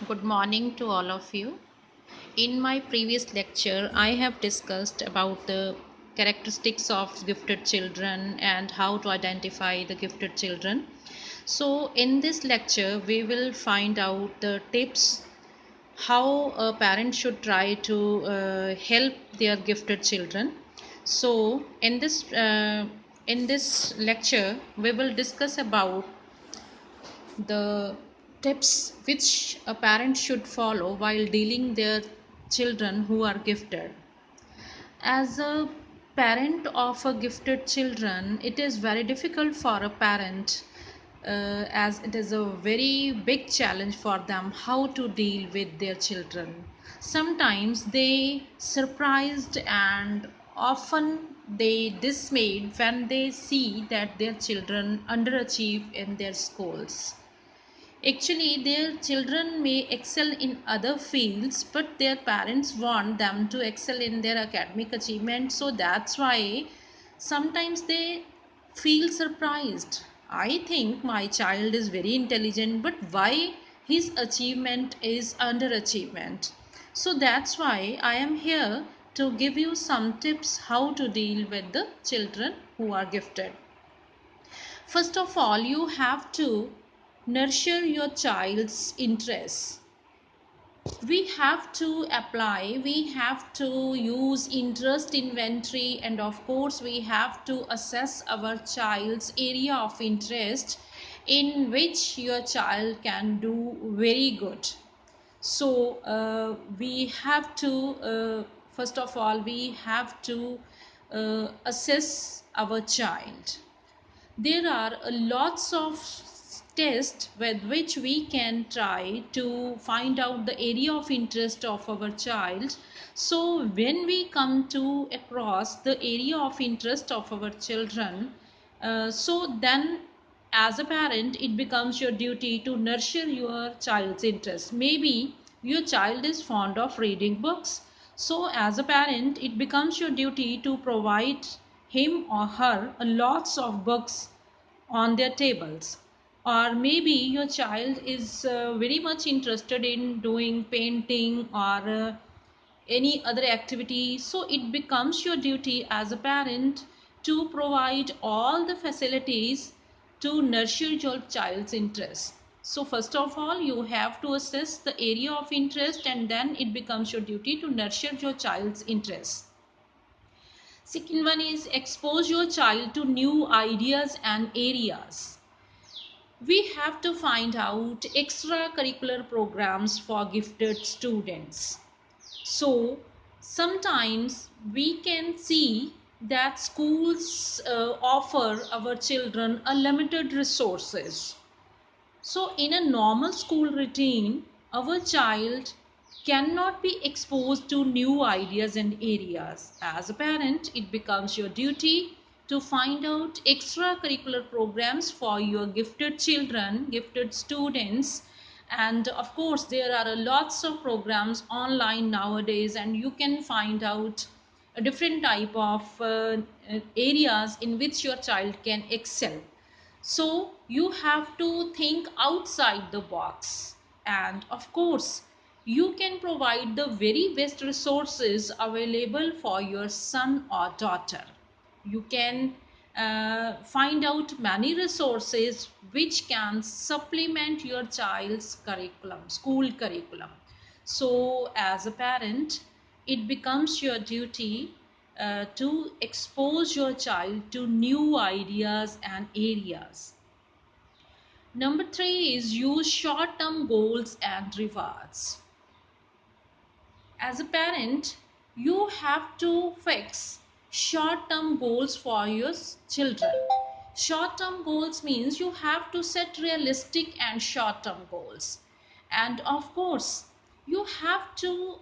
Good morning to all of you. In my previous lecture, I have discussed about the characteristics of gifted children and how to identify the gifted children. So, in this lecture, we will find out the tips how a parent should try to help their gifted children. So, in this lecture, we will discuss about the tips which a parent should follow while dealing their children who are gifted. As a parent of a gifted children, it is very difficult for a parent, as it is a very big challenge for them how to deal with their children. Sometimes they surprised and often they dismayed when they see that their children underachieve in their schools. Actually, their children may excel in other fields, but their parents want them to excel in their academic achievement. So that's why sometimes they feel surprised. I think my child is very intelligent, but why his achievement is underachievement? So that's why I am here to give you some tips how to deal with the children who are gifted. First of all, you have to nurture your child's interests. We have to apply, we have to use interest inventory, and of course, we have to assess our child's area of interest in which your child can do very good. So, we have to, first of all, we have to assess our child. There are lots of tests with which we can try to find out the area of interest of our child. So when we come to across the area of interest of our children, so then as a parent it becomes your duty to nurture your child's interest. Maybe your child is fond of reading books, so as a parent it becomes your duty to provide him or her lots of books on their tables. Or maybe your child is very much interested in doing painting or any other activity, so it becomes your duty as a parent to provide all the facilities to nurture your child's interest. So first of all, you have to assess the area of interest, and then it becomes your duty to nurture your child's interest. Second one is expose your child to new ideas and areas. We have to find out extracurricular programs for gifted students. So sometimes we can see that schools offer our children a limited resources. So in a normal school routine, our child cannot be exposed to new ideas and areas. As a parent, it becomes your duty to find out extracurricular programs for your gifted children, gifted students. And of course, there are lots of programs online nowadays, and you can find out a different type of areas in which your child can excel. So you have to think outside the box. And of course, you can provide the very best resources available for your son or daughter. You can find out many resources which can supplement your child's curriculum, school curriculum. So, as a parent, it becomes your duty to expose your child to new ideas and areas. Number three is use short term goals and rewards. As a parent, you have to fix short term goals for your children. Short term goals means you have to set realistic and short term goals. And of course, you have to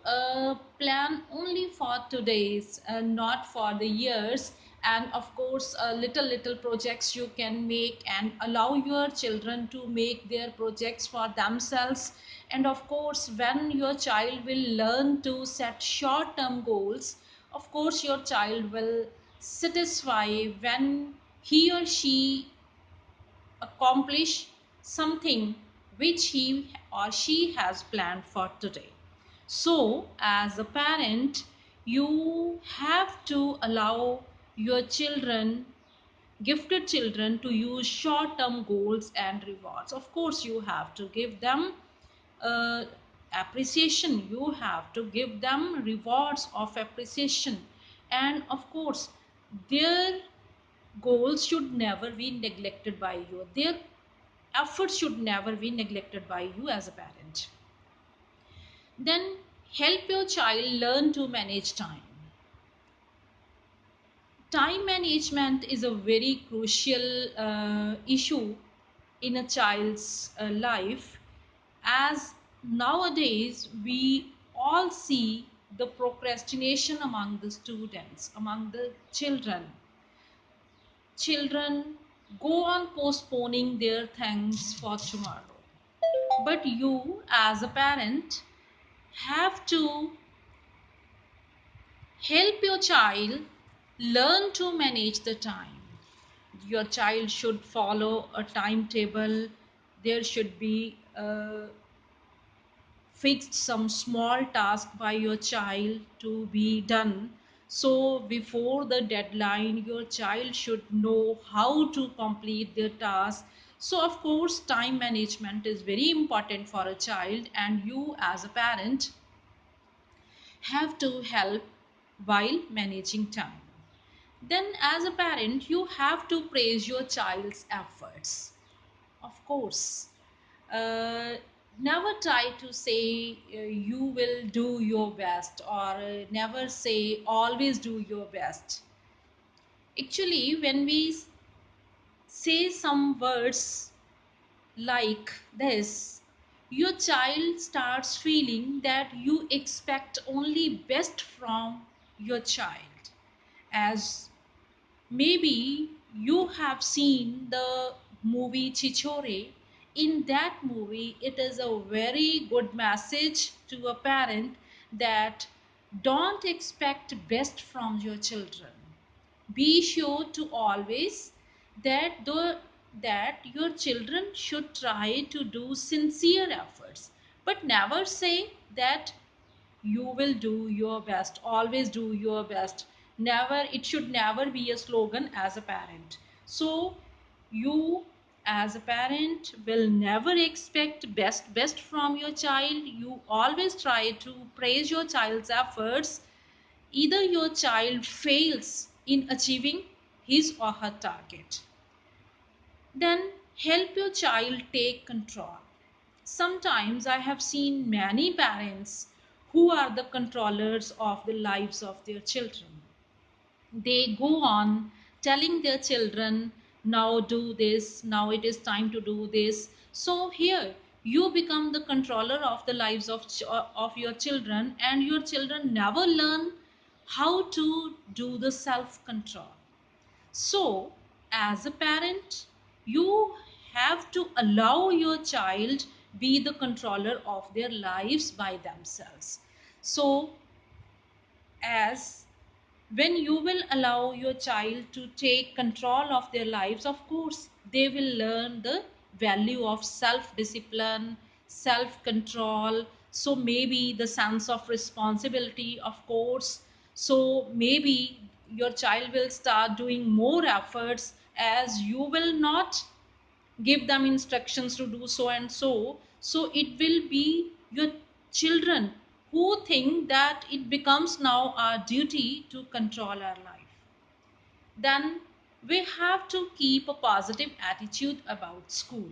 plan only for today's and not for the years. And of course, little projects you can make and allow your children to make their projects for themselves. And of course, when your child will learn to set short term goals, of course your child will satisfy when he or she accomplish something which he or she has planned for today. So, as a parent, you have to allow your children, gifted children, to use short term goals and rewards. Of course, you have to give them uh, appreciation, you have to give them rewards of appreciation, and of course, their goals should never be neglected by you, their efforts should never be neglected by you as a parent. Then help your child learn to manage time. Time management is a very crucial issue in a child's life, as nowadays we all see the procrastination among the students, among the children go on postponing their things for tomorrow. But you as a parent have to help your child learn to manage the time. Your child should follow a timetable. There should be fixed some small task by your child to be done. So before the deadline, your child should know how to complete their task. So of course, time management is very important for a child, and you as a parent have to help while managing time. Then as a parent, you have to praise your child's efforts. Of course, uh, never try to say you will do your best, or never say always do your best. Actually, when we say some words like this, your child starts feeling that you expect only best from your child. As maybe you have seen the movie Chichore. In that movie, it is a very good message to a parent that don't expect best from your children. Be sure to always that your children should try to do sincere efforts, but never say that you will do your best, always do your best. Never, it should never be a slogan as a parent. So you as a parent will never expect best from your child. You always try to praise your child's efforts. Either your child fails in achieving his or her target, then help your child take control. Sometimes I have seen many parents who are the controllers of the lives of their children. They go on telling their children, now do this, now it is time to do this. So here you become the controller of the lives of your children, and your children never learn how to do the self control. So, as a parent, you have to allow your child be the controller of their lives by themselves. So, as when you will allow your child to take control of their lives, of course they will learn the value of self discipline, self control. So maybe the sense of responsibility, of course. So maybe your child will start doing more efforts, as you will not give them instructions to do so and so. So it will be your children who think that it becomes now our duty to control our life. Then we have to keep a positive attitude about school.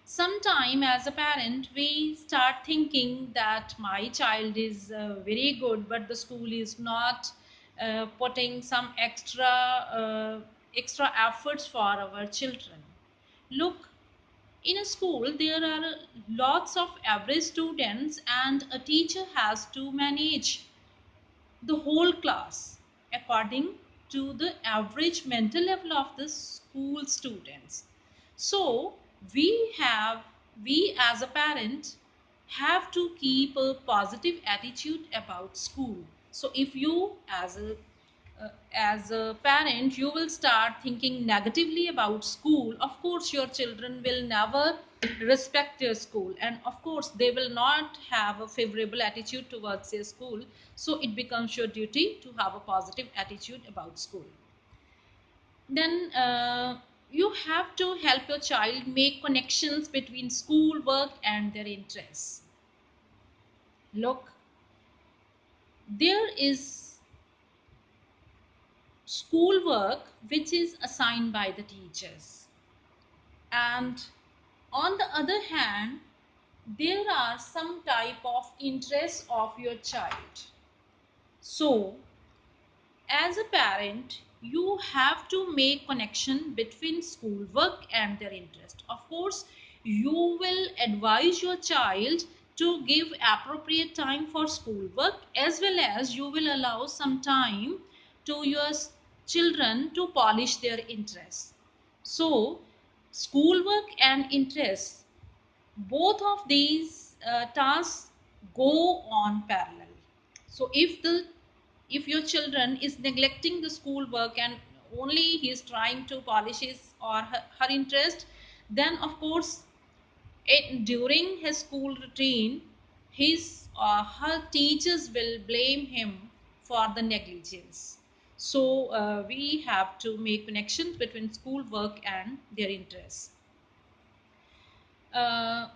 Sometime as a parent we start thinking that my child is very good, but the school is not putting some extra efforts for our children. Look, in a school there are lots of average students, and a teacher has to manage the whole class according to the average mental level of the school students. So have we as a parent have to keep a positive attitude about school. So if you as a as a parent you will start thinking negatively about school, of course your children will never respect their school, and of course they will not have a favorable attitude towards their school. So it becomes your duty to have a positive attitude about school. Then you have to help your child make connections between school work and their interests. Look, there is school work which is assigned by the teachers, and on the other hand there are some type of interests of your child. So as a parent you have to make connection between schoolwork and their interest. Of course you will advise your child to give appropriate time for schoolwork, as well as you will allow some time to your children to polish their interests. So schoolwork and interests, both of these tasks go on parallel. So if your children is neglecting the school work and only he is trying to polish his or her interest, then of course during his school routine his or her teachers will blame him for the negligence. So we have to make connections between school work and their interests. uh,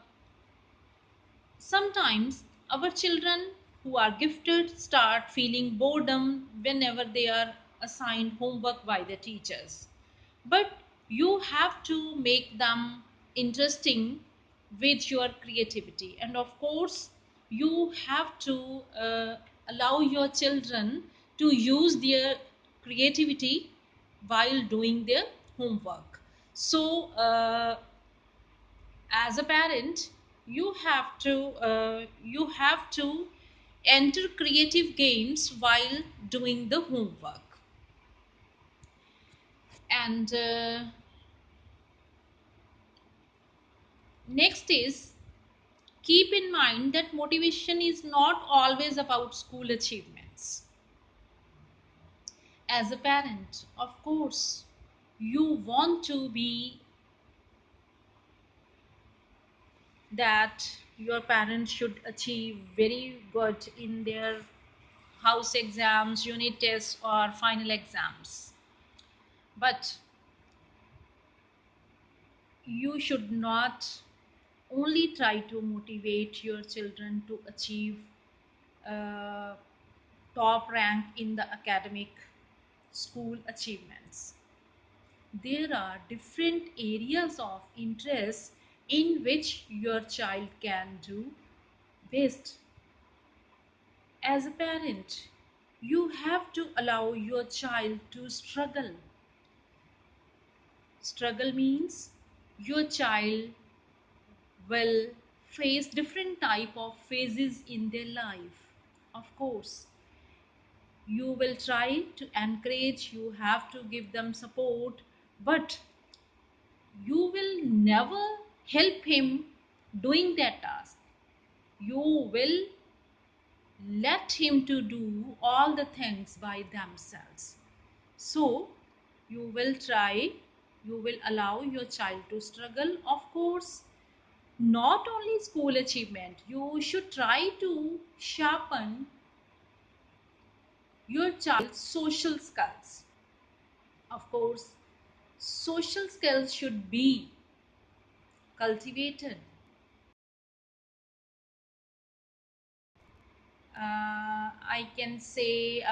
Sometimes our children who are gifted start feeling boredom whenever they are assigned homework by the teachers. But you have to make them interesting with your creativity. And of course, you have to allow your children to use their creativity while doing their homework. So, as a parent you have to enter creative games while doing the homework. And next is, keep in mind that motivation is not always about school achievements. As a parent, of course you want to be that your parents should achieve very good in their house exams, unit tests, or final exams. But you should not only try to motivate your children to achieve uh, top rank in the academic school achievements. There are different areas of interest in which your child can do best. As a parent, you have to allow your child to struggle. Struggle means your child will face different type of phases in their life. Of course you will try to encourage, you have to give them support, but you will never help him doing that task. You will let him to do all the things by themselves. So you will try, you will allow your child to struggle. Of course not only school achievement, you should try to sharpen your child's social skills. Of course social skills should be cultivated. I can say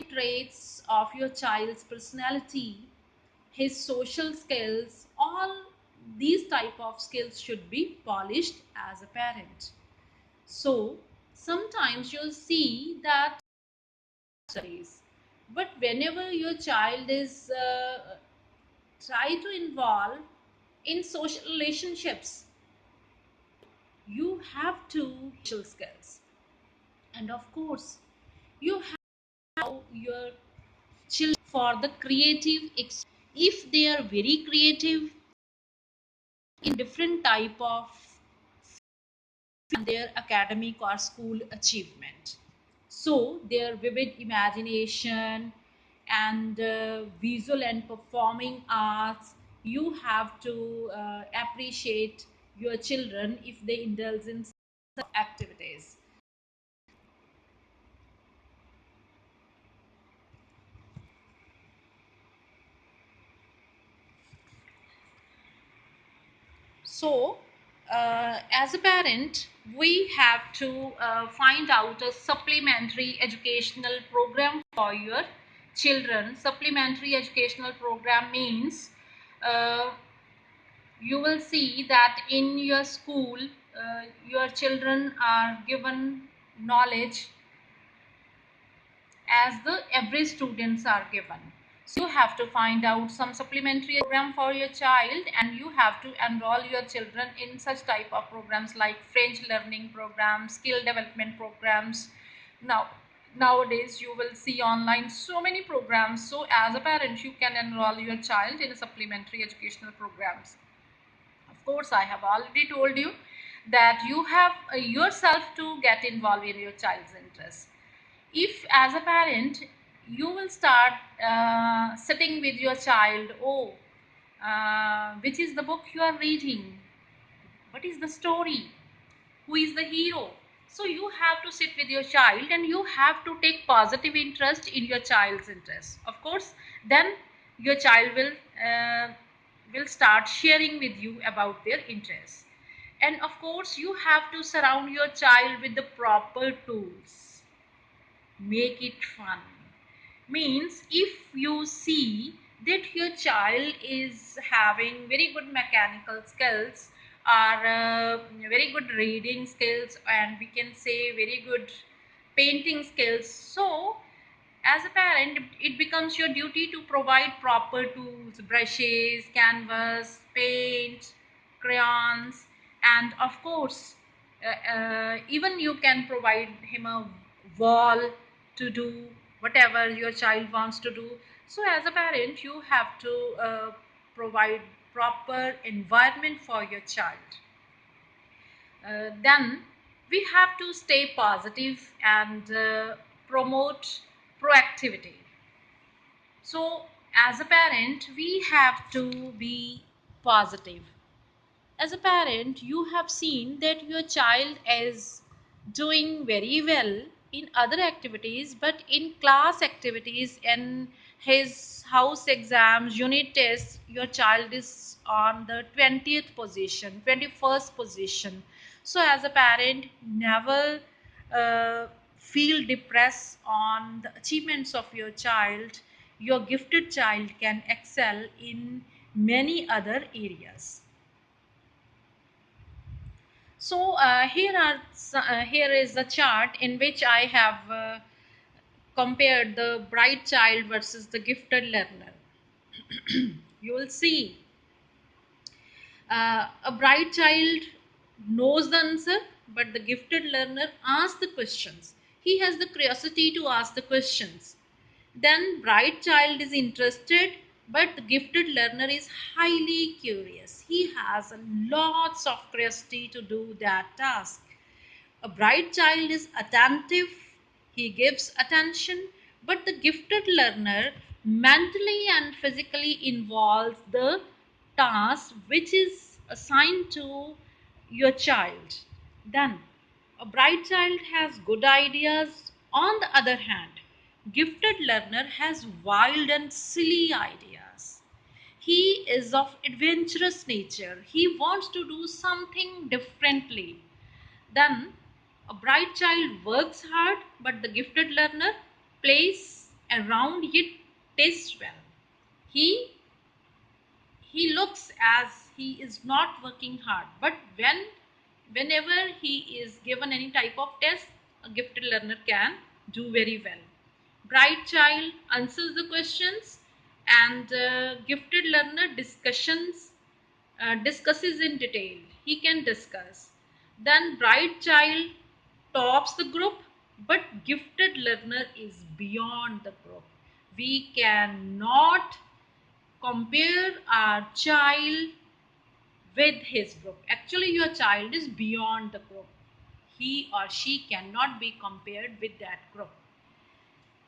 traits of your child's personality, his social skills, all these type of skills should be polished as a parent. So sometimes you'll see that studies, but whenever your child is try to involve in social relationships, you have to social skills. And of course you have your children for the creative if they are very creative in different type of their academic or school achievement. So their vivid imagination and visual and performing arts, you have to appreciate your children if they indulge in such activities. So, as a parent, we have to find out a supplementary educational program for your children. Supplementary educational program means uh, you will see that in your school, your children are given knowledge as the average students are given. So you have to find out some supplementary program for your child, and you have to enroll your children in such type of programs like French learning programs, skill development programs. Now, nowadays you will see online so many programs. So as a parent, you can enroll your child in supplementary educational programs. Of course, I have already told you that you have yourself to get involved in your child's interest. If as a parent you will start sitting with your child, oh, which is the book you are reading, what is the story, who is the hero. So you have to sit with your child and you have to take positive interest in your child's interest. Of course, then your child will start sharing with you about their interests. And of course, you have to surround your child with the proper tools. Make it fun. Means if you see that your child is having very good mechanical skills, or very good reading skills, and we can say very good painting skills, so as a parent it becomes your duty to provide proper tools, brushes, canvas, paint, crayons, and of course even you can provide him a wall to do whatever your child wants to do. So as a parent you have to provide proper environment for your child. Then we have to stay positive and promote proactivity. So as a parent we have to be positive. As a parent you have seen that your child is doing very well in other activities, but in class activities and his house exams, unit tests, your child is on the 20th position, 21st position. So as a parent, never uh, feel depressed on the achievements of your child. Your gifted child can excel in many other areas. So here is the chart in which I have compared the bright child versus the gifted learner. You will see a bright child knows the answer, but the gifted learner asks the questions. He has the curiosity to ask the questions. Then bright child is interested, but the gifted learner is highly curious. He has lots of curiosity to do that task. A bright child is attentive, he gives attention, but the gifted learner mentally and physically involves the task which is assigned to your child. Then, a bright child has good ideas. On the other hand, gifted learner has wild and silly ideas. He is of adventurous nature. He wants to do something differently. Then a bright child works hard, but the gifted learner plays around yet tastes well. He he looks as he is not working hard, but whenever he is given any type of test, a gifted learner can do very well. Bright child answers the questions, and gifted learner discusses in detail. He can discuss. Then bright child tops the group, but gifted learner is beyond the group. We cannot compare our child with his group. Actually, your child is beyond the group. He or she cannot be compared with that group.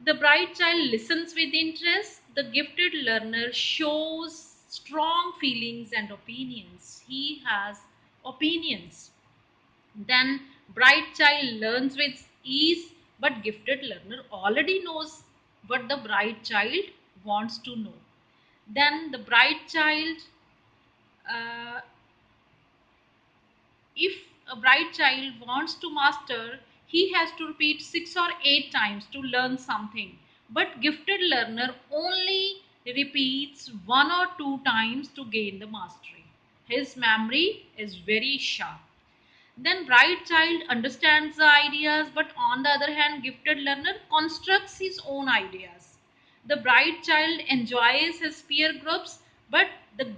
The bright child listens with interest. The gifted learner shows strong feelings and opinions. He has opinions. Then bright child learns with ease, but gifted learner already knows what the bright child wants to know. Then the bright child, uh, if a bright child wants to master, he has to repeat 6 or 8 times to learn something. But gifted learner only repeats 1 or 2 times to gain the mastery. His memory is very sharp. Then bright child understands the ideas, but on the other hand, gifted learner constructs his own ideas. The bright child enjoys his peer groups, but the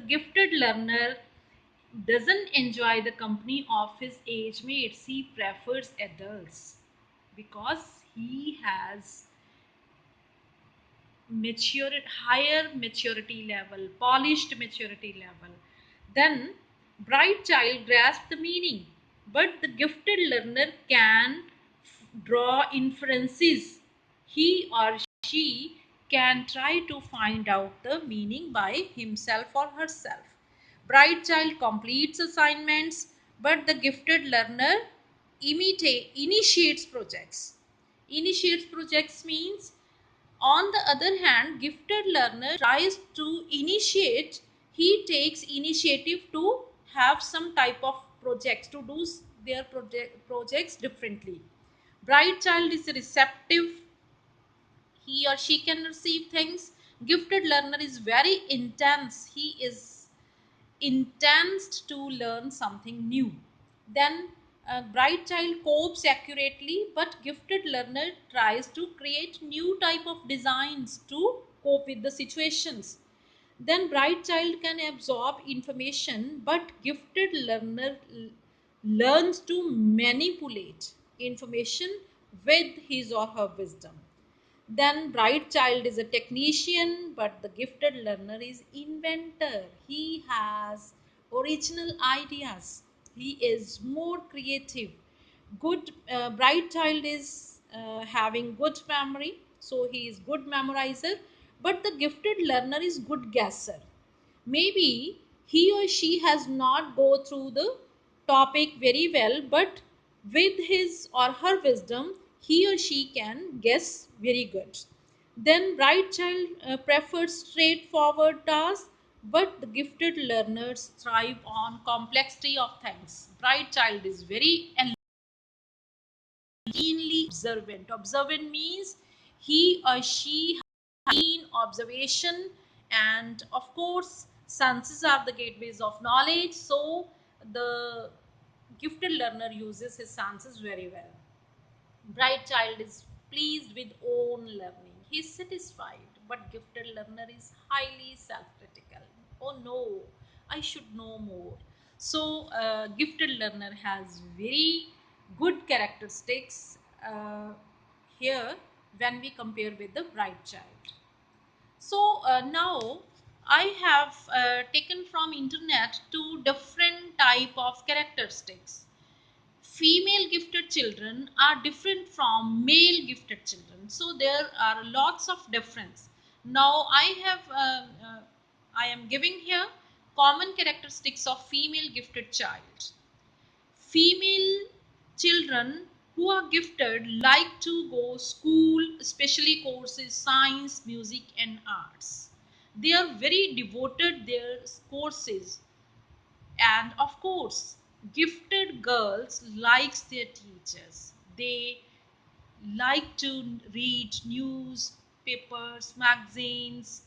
gifted learner doesn't enjoy the company of his age mates. He prefers adults because he has higher maturity level, polished maturity level. Then bright child grasps the meaning, but the gifted learner can draw inferences. He or she can try to find out the meaning by himself or herself. Bright child completes assignments, but the gifted learner initiates projects. Initiates projects means, on the other hand, gifted learner tries to initiate, he takes initiative to have some type of projects, to do their projects differently. Bright child is receptive, he or she can receive things. Gifted learner is very intense, he is intense to learn something new. Then a bright child copes accurately, but gifted learner tries to create new type of designs to cope with the situations. Then bright child can absorb information, but gifted learner learns to manipulate information with his or her wisdom. Then bright child is a technician, but the gifted learner is inventor. He has original ideas. He is more creative. Good bright child is having good memory, so he is good memorizer, but the gifted learner is good guesser. Maybe he or she has not go through the topic very well, but with his or her wisdom he or she can guess very good. Then bright child prefers straightforward tasks, but the gifted learners thrive on complexity of things. Bright child is very keenly observant. Observant means he or she has keen observation, and of course, senses are the gateways of knowledge. So, the gifted learner uses his senses very well. Bright child is pleased with own learning. He is satisfied, but gifted learner is highly self-critical. Oh no, I should know more. So, gifted learner has very good characteristics here when we compare with the bright child. So now I have taken from internet two different type of characteristics. Female gifted children are different from male gifted children, so there are lots of difference. Now I am giving here common characteristics of female gifted child. Female children who are gifted like to go school, especially courses science, music and arts. They are very devoted their courses. And of course, gifted girls likes their teachers. They like to read newspapers, magazines,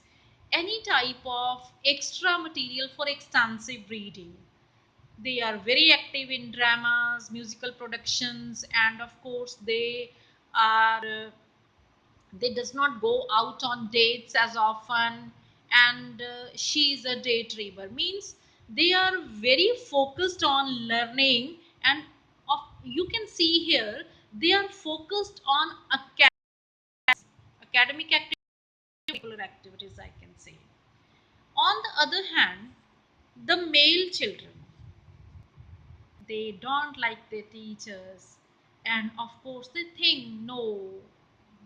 any type of extra material for extensive reading. They are very active in dramas, musical productions, and of course they does not go out on dates as often, and she is a daydreamer, means they are very focused on learning. And you can see here they are focused on academic activities, I can say. On the other hand, the male children, they don't like their teachers, and of course they think no,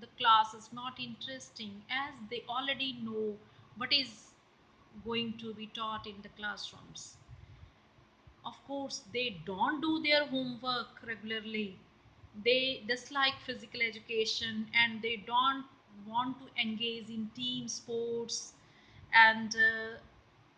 the class is not interesting, as they already know what is going to be taught in the classrooms. Of course they don't do their homework regularly, they dislike physical education, and they don't want to engage in team sports, and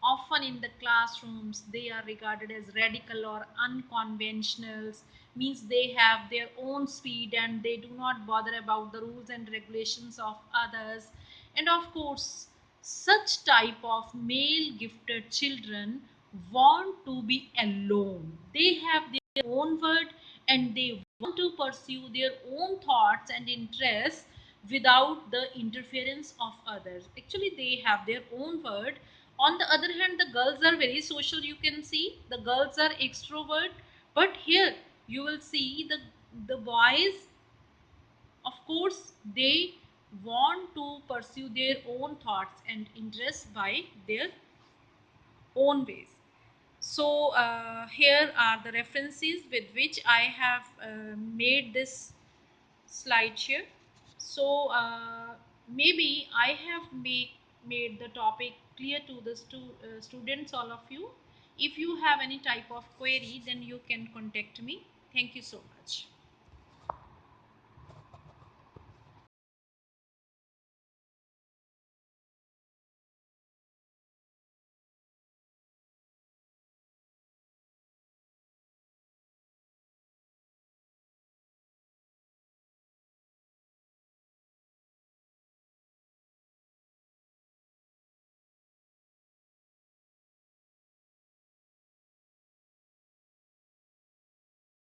often in the classrooms they are regarded as radical or unconventional, means they have their own speed and they do not bother about the rules and regulations of others. And of course such type of male gifted children want to be alone, they have their own word, and they want to pursue their own thoughts and interests without the interference of others. Actually they have their own word. On the other hand, the girls are very social, you can see the girls are extrovert, but here you will see the boys, of course they want to pursue their own thoughts and interests by their own ways. So here are the references with which I have made this slideshare. So maybe I have made the topic clear to the students, all of you. If you have any type of query, then you can contact me. Thank you so much.